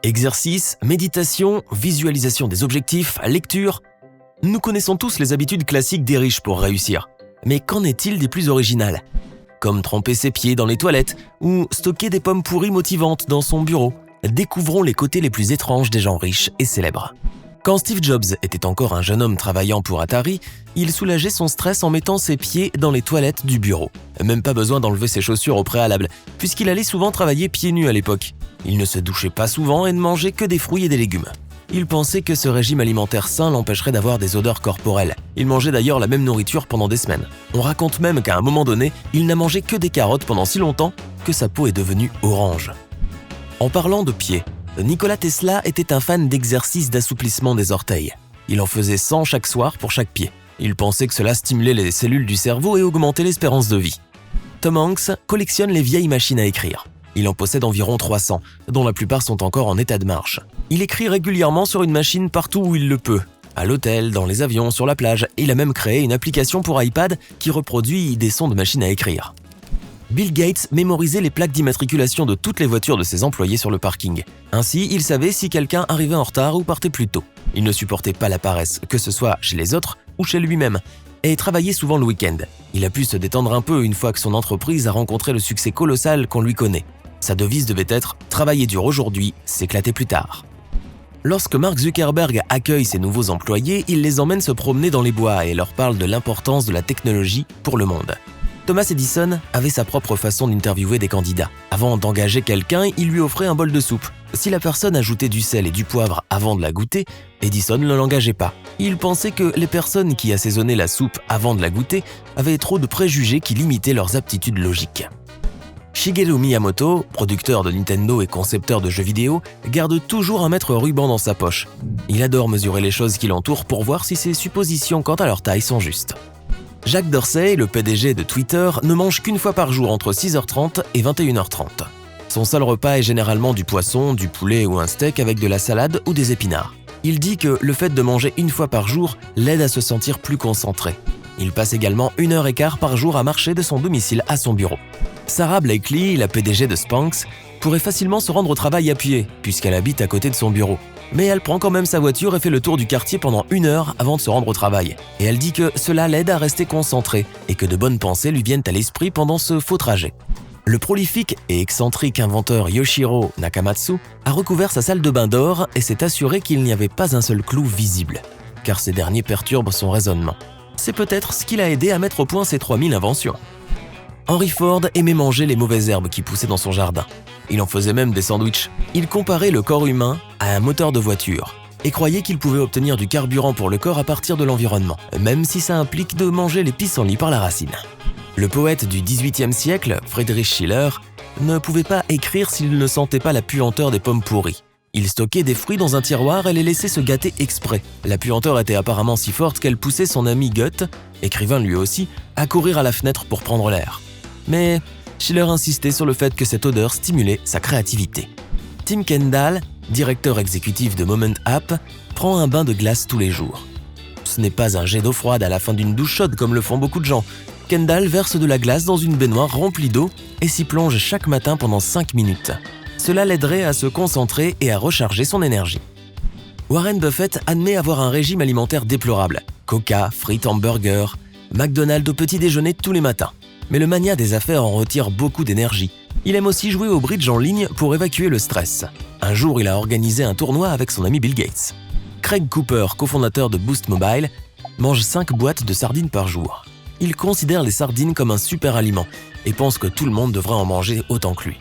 Exercice, méditation, visualisation des objectifs, lecture. Nous connaissons tous les habitudes classiques des riches pour réussir. Mais qu'en est-il des plus originales ? Comme tremper ses pieds dans les toilettes ou stocker des pommes pourries motivantes dans son bureau. Découvrons les côtés les plus étranges des gens riches et célèbres. Quand Steve Jobs était encore un jeune homme travaillant pour Atari, il soulageait son stress en mettant ses pieds dans les toilettes du bureau. Même pas besoin d'enlever ses chaussures au préalable, puisqu'il allait souvent travailler pieds nus à l'époque. Il ne se douchait pas souvent et ne mangeait que des fruits et des légumes. Il pensait que ce régime alimentaire sain l'empêcherait d'avoir des odeurs corporelles. Il mangeait d'ailleurs la même nourriture pendant des semaines. On raconte même qu'à un moment donné, il n'a mangé que des carottes pendant si longtemps que sa peau est devenue orange. En parlant de pieds, Nikola Tesla était un fan d'exercices d'assouplissement des orteils. Il en faisait 100 chaque soir pour chaque pied. Il pensait que cela stimulait les cellules du cerveau et augmentait l'espérance de vie. Tom Hanks collectionne les vieilles machines à écrire. Il en possède environ 300, dont la plupart sont encore en état de marche. Il écrit régulièrement sur une machine partout où il le peut. À l'hôtel, dans les avions, sur la plage. Il a même créé une application pour iPad qui reproduit des sons de machines à écrire. Bill Gates mémorisait les plaques d'immatriculation de toutes les voitures de ses employés sur le parking. Ainsi, il savait si quelqu'un arrivait en retard ou partait plus tôt. Il ne supportait pas la paresse, que ce soit chez les autres ou chez lui-même, et travaillait souvent le week-end. Il a pu se détendre un peu une fois que son entreprise a rencontré le succès colossal qu'on lui connaît. Sa devise devait être « Travailler dur aujourd'hui, s'éclater plus tard ». Lorsque Mark Zuckerberg accueille ses nouveaux employés, il les emmène se promener dans les bois et leur parle de l'importance de la technologie pour le monde. Thomas Edison avait sa propre façon d'interviewer des candidats. Avant d'engager quelqu'un, il lui offrait un bol de soupe. Si la personne ajoutait du sel et du poivre avant de la goûter, Edison ne l'engageait pas. Il pensait que les personnes qui assaisonnaient la soupe avant de la goûter avaient trop de préjugés qui limitaient leurs aptitudes logiques. Shigeru Miyamoto, producteur de Nintendo et concepteur de jeux vidéo, garde toujours un mètre ruban dans sa poche. Il adore mesurer les choses qui l'entourent pour voir si ses suppositions quant à leur taille sont justes. Jack Dorsey, le PDG de Twitter, ne mange qu'une fois par jour entre 6h30 et 21h30. Son seul repas est généralement du poisson, du poulet ou un steak avec de la salade ou des épinards. Il dit que le fait de manger une fois par jour l'aide à se sentir plus concentré. Il passe également 1h15 par jour à marcher de son domicile à son bureau. Sarah Blakely, la PDG de Spanx, pourrait facilement se rendre au travail à pied, puisqu'elle habite à côté de son bureau. Mais elle prend quand même sa voiture et fait le tour du quartier pendant 1 heure avant de se rendre au travail. Et elle dit que cela l'aide à rester concentrée et que de bonnes pensées lui viennent à l'esprit pendant ce faux trajet. Le prolifique et excentrique inventeur Yoshiro Nakamatsu a recouvert sa salle de bain d'or et s'est assuré qu'il n'y avait pas un seul clou visible, car ces derniers perturbent son raisonnement. C'est peut-être ce qui l'a aidé à mettre au point ses 3000 inventions. Henry Ford aimait manger les mauvaises herbes qui poussaient dans son jardin. Il en faisait même des sandwichs. Il comparait le corps humain à un moteur de voiture et croyait qu'il pouvait obtenir du carburant pour le corps à partir de l'environnement, même si ça implique de manger les pissenlits par la racine. Le poète du XVIIIe siècle, Friedrich Schiller, ne pouvait pas écrire s'il ne sentait pas la puanteur des pommes pourries. Il stockait des fruits dans un tiroir et les laissait se gâter exprès. La puanteur était apparemment si forte qu'elle poussait son ami Goethe, écrivain lui aussi, à courir à la fenêtre pour prendre l'air. Mais Schiller insistait sur le fait que cette odeur stimulait sa créativité. Tim Kendall, directeur exécutif de Moment App, prend un bain de glace tous les jours. Ce n'est pas un jet d'eau froide à la fin d'une douche chaude comme le font beaucoup de gens. Kendall verse de la glace dans une baignoire remplie d'eau et s'y plonge chaque matin pendant 5 minutes. Cela l'aiderait à se concentrer et à recharger son énergie. Warren Buffett admet avoir un régime alimentaire déplorable. Coca, frites, hamburgers, McDonald's au petit déjeuner tous les matins. Mais le mania des affaires en retire beaucoup d'énergie. Il aime aussi jouer au bridge en ligne pour évacuer le stress. Un jour, il a organisé un tournoi avec son ami Bill Gates. Craig Cooper, cofondateur de Boost Mobile, mange 5 boîtes de sardines par jour. Il considère les sardines comme un super aliment et pense que tout le monde devrait en manger autant que lui.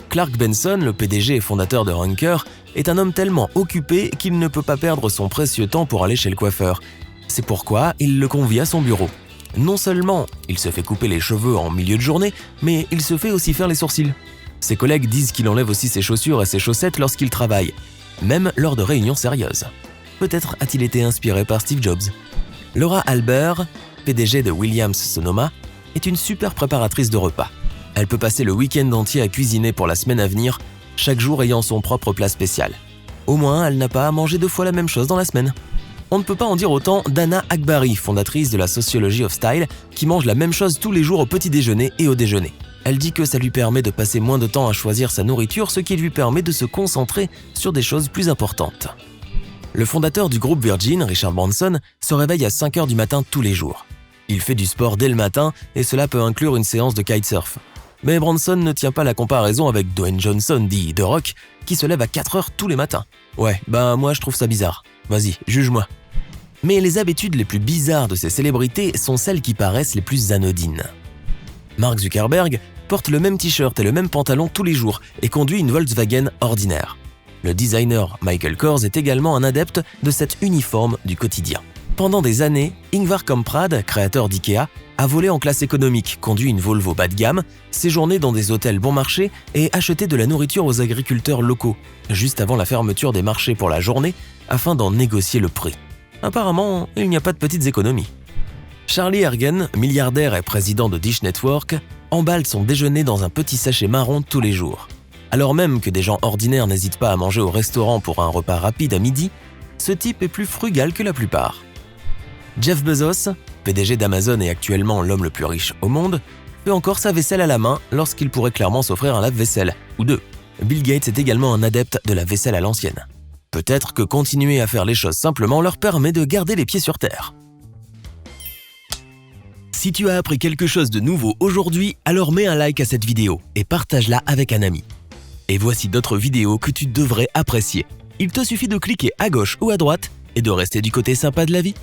Clark Benson, le PDG et fondateur de Runker, est un homme tellement occupé qu'il ne peut pas perdre son précieux temps pour aller chez le coiffeur. C'est pourquoi il le convie à son bureau. Non seulement il se fait couper les cheveux en milieu de journée, mais il se fait aussi faire les sourcils. Ses collègues disent qu'il enlève aussi ses chaussures et ses chaussettes lorsqu'il travaille, même lors de réunions sérieuses. Peut-être a-t-il été inspiré par Steve Jobs. Laura Albert, PDG de Williams-Sonoma, est une super préparatrice de repas. Elle peut passer le week-end entier à cuisiner pour la semaine à venir, chaque jour ayant son propre plat spécial. Au moins, elle n'a pas à manger 2 fois la même chose dans la semaine. On ne peut pas en dire autant d'Anna Akbari, fondatrice de la Sociology of Style, qui mange la même chose tous les jours au petit déjeuner et au déjeuner. Elle dit que ça lui permet de passer moins de temps à choisir sa nourriture, ce qui lui permet de se concentrer sur des choses plus importantes. Le fondateur du groupe Virgin, Richard Branson, se réveille à 5 heures du matin tous les jours. Il fait du sport dès le matin et cela peut inclure une séance de kitesurf. Mais Branson ne tient pas la comparaison avec Dwayne Johnson, dit The Rock, qui se lève à 4 heures tous les matins. Ouais, moi je trouve ça bizarre. Vas-y, juge-moi. Mais les habitudes les plus bizarres de ces célébrités sont celles qui paraissent les plus anodines. Mark Zuckerberg porte le même t-shirt et le même pantalon tous les jours et conduit une Volkswagen ordinaire. Le designer Michael Kors est également un adepte de cet uniforme du quotidien. Pendant des années, Ingvar Kamprad, créateur d'IKEA, a volé en classe économique, conduit une Volvo bas de gamme, séjourné dans des hôtels bon marché et acheté de la nourriture aux agriculteurs locaux, juste avant la fermeture des marchés pour la journée, afin d'en négocier le prix. Apparemment, il n'y a pas de petites économies. Charlie Ergen, milliardaire et président de Dish Network, emballe son déjeuner dans un petit sachet marron tous les jours. Alors même que des gens ordinaires n'hésitent pas à manger au restaurant pour un repas rapide à midi, ce type est plus frugal que la plupart. Jeff Bezos, PDG d'Amazon et actuellement l'homme le plus riche au monde, fait encore sa vaisselle à la main lorsqu'il pourrait clairement s'offrir un lave-vaisselle, ou deux. Bill Gates est également un adepte de la vaisselle à l'ancienne. Peut-être que continuer à faire les choses simplement leur permet de garder les pieds sur terre. Si tu as appris quelque chose de nouveau aujourd'hui, alors mets un like à cette vidéo et partage-la avec un ami. Et voici d'autres vidéos que tu devrais apprécier. Il te suffit de cliquer à gauche ou à droite et de rester du côté sympa de la vie.